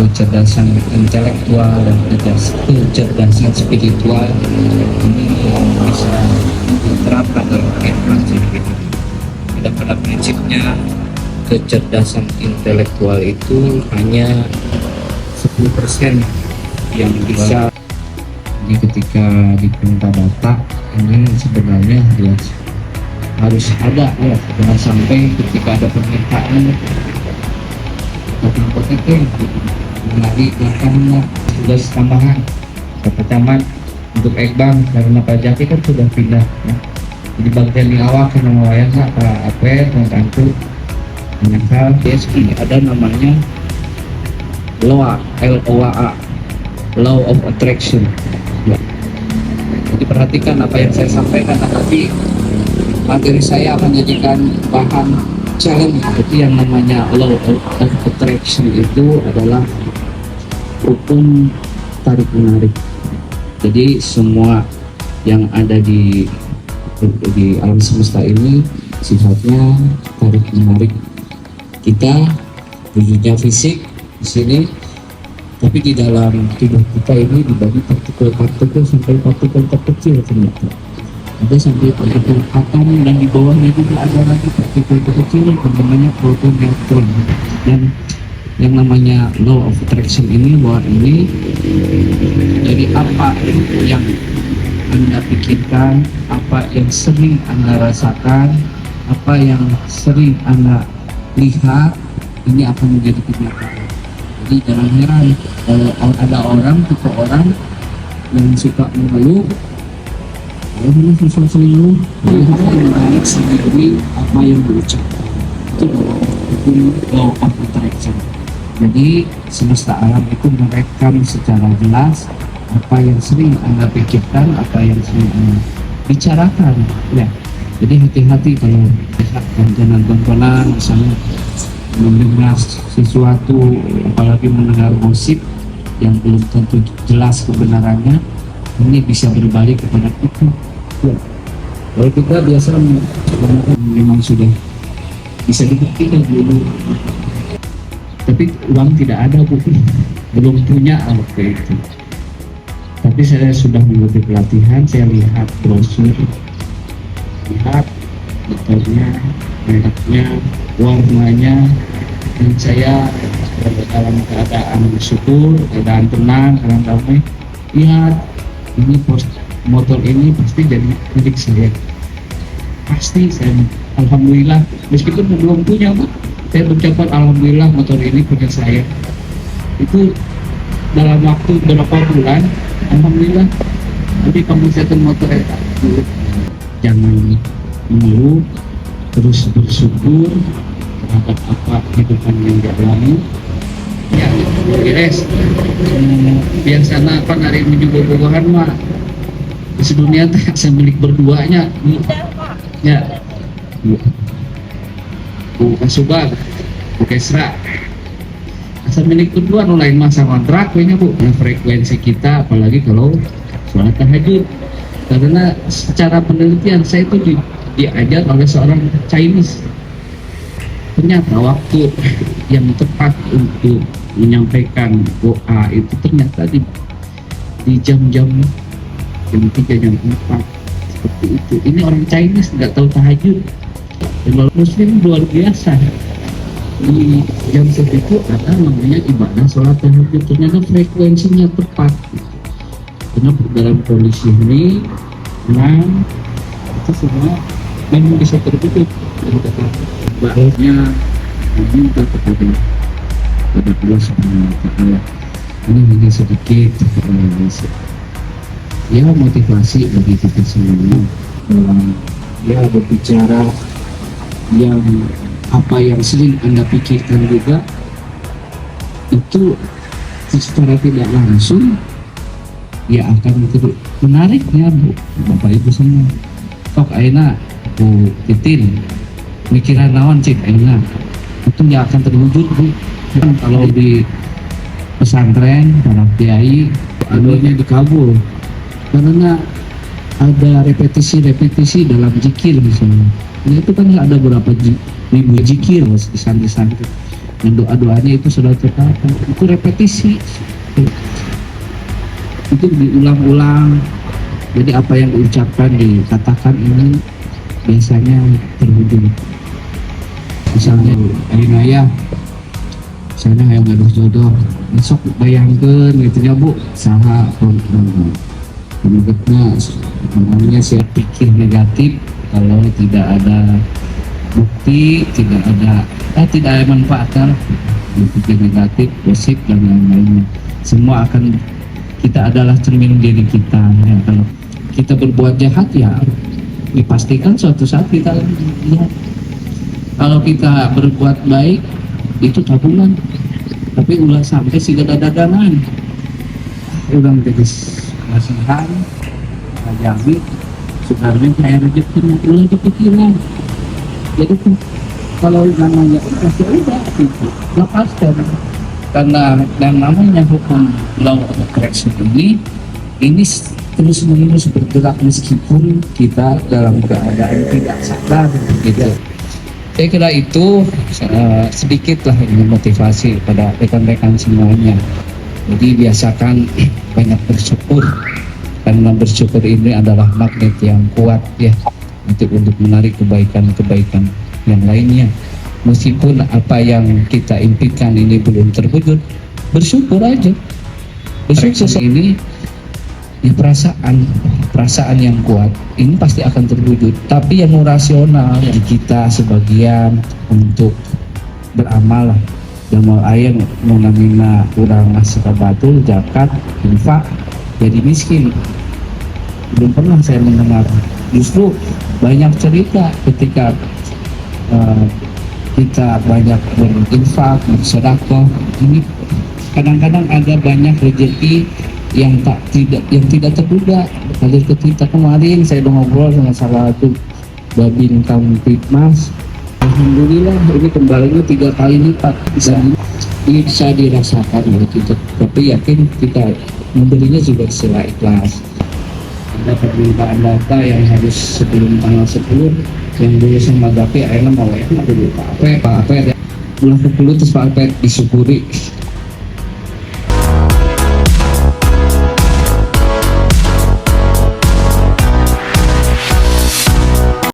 kecerdasan intelektual dan kecerdasan spiritual ini bisa diterapkan dalam kehidupan sehari-hari. Dan pada prinsipnya kecerdasan intelektual itu hanya 10% yang bisa. Jadi ketika diperintah data ini sebenarnya harus ada ya, jangan sampai ketika ada permintaan OTP melalui datanya tugas tambahan kata camat untuk Ekbang karena pajak kan sudah pindah ya. Jadi bagian di awal karena wayang Pak Apel dan Tantu banyak hal ada namanya LOA Law of Attraction ya. Jadi perhatikan apa yang saya sampaikan nanti materi saya akan jadikan bahan challenge. Jadi yang namanya Law of Attraction itu adalah hukum tarik menarik. Jadi semua yang ada di alam semesta ini sifatnya tarik menarik kita, wujudnya fisik di sini, tapi di dalam tubuh kita ini dibagi partikel-partikel sampai partikel terkecil ternyata. Ada sampai partikel atom dan di bawahnya juga ada lagi partikel kecil namanya proton neutron. Dan yang namanya law of attraction ini bahwa ini dari apa yang Anda pikirkan, apa yang sering Anda rasakan, apa yang sering Anda lihat, ini akan menjadi kenyataan. Jadi jangan heran kalau ada tipe orang yang suka mengeluh, kalau susah selingkuh, dia akan menarik sendiri apa yang diucapkan. Itu law of attraction. Jadi semesta alam itu merekam secara jelas apa yang sering Anda pikirkan, apa yang sering Anda bicarakan ya. Jadi hati-hati kalau lihat tontonan misalnya mendengar sesuatu, apalagi mendengar gosip yang belum tentu jelas kebenarannya, ini bisa berbalik kepada kita ya. Kalau kita biasa memang sudah bisa dibuktikan dulu, tapi uang tidak ada Bu, belum punya waktu itu. Tapi saya sudah mengikuti pelatihan, saya lihat brosur, lihat metodenya, mereknya, warnanya, dan saya dalam keadaan bersyukur, keadaan tenang, keadaan damai. Lihat, ini motor ini pasti jadi milik saya. Pasti saya, alhamdulillah, meskipun belum punya Bu, saya berucapkan alhamdulillah motor ini punya saya. Itu dalam waktu beberapa bulan, alhamdulillah. Jadi kamu setel motor itu, jangan mengeluh, terus bersyukur terhadap apa kehidupan yang dialami. Ya, beres. Biasanya apa dari menyuguh buahan mah di sedunia teh saya milik berduanya. Ya, Bu Kasubag, Bu Kesra, asal milik berdua no lain mah sama drak nya Bu. Nah, frekuensi kita apalagi kalau sholat tahajud, karena secara penelitian saya itu diajar oleh seorang Chinese. Ternyata waktu yang tepat untuk menyampaikan doa itu ternyata di jam-jam jam 3 jam 4 seperti itu. Ini orang Chinese nggak tahu tahajud. Kalau Muslim luar biasa. Di jam segitu ada namanya ibadah sholat tahajud. Ternyata frekuensinya tepat. Karena dalam kondisi ini, itu semua memang bisa tertutup. Baiknya meminta kepada Allah Subhanahu wa Ta'ala. Ini hanya sedikit ya motivasi bagi kita semua dalam ya berbicara yang apa yang sering Anda pikirkan juga itu secara tidak langsung ya akan itu menariknya Bu, Bapak Ibu semua. Tok aina Bu Titin mikiran naon cik aina itu ya akan terwujud Bu. Kan kalau di pesantren para kiai anunya dikabul karena ada repetisi dalam zikir misalnya. Nah, itu kan ada berapa ribu zikir di santri-santri. dan doa-doanya itu sudah terkabul. Itu repetisi, itu diulang-ulang. Jadi apa yang diucapkan, dikatakan ini biasanya terwujud. Misalnya Arinaya sana yang ngaduh jodoh, besok bayangkan gitu ya Bu, saha penegaknya namanya siap pikir negatif. Kalau tidak ada bukti, tidak ada manfaatnya, berpikir negatif, gosip dan lain-lainnya, semua akan, kita adalah cermin diri kita ya. Kalau kita berbuat jahat ya dipastikan suatu saat kita lihat. Kalau kita berbuat baik itu tabungan, tapi ulah sampai si dagangan udah menjadi masihan Jambi Sukarmin kayak rezeki ulah dipikiran. Jadi kalau namanya pasti udah lepaskan, karena yang namanya hukum law of attraction ini terus menerus bergerak meskipun kita dalam keadaan tidak sadar gitu. Saya kira itu sedikit lah ini motivasi pada rekan-rekan semuanya. Jadi biasakan banyak bersyukur, karena bersyukur ini adalah magnet yang kuat ya untuk menarik kebaikan-kebaikan yang lainnya. Meskipun apa yang kita impikan ini belum terwujud, bersyukur aja. Bersyukur ini ya, perasaan yang kuat ini pasti akan terwujud. Tapi yang rasional di kita sebagian untuk beramal lah, damal ayat mengamina kurang ngasih batul zakat infak jadi miskin. Belum pernah saya mendengar, justru banyak cerita ketika kita banyak berinfak, bersedekah, ini kadang-kadang ada banyak rezeki yang tidak terduga. Kalau ketika kemarin saya ngobrol dengan salah satu babin Kamtipmas, alhamdulillah ini kembalinya 3 kali lipat, bisa dirasakan gitu. Tapi yakin kita membelinya juga secara ikhlas. Ada permintaan data yang harus sebelum tanggal 10 yang dulu sama Gapi akhirnya mau itu dulu Pak Apet ulah ke dulu terus Pak Apet disyukuri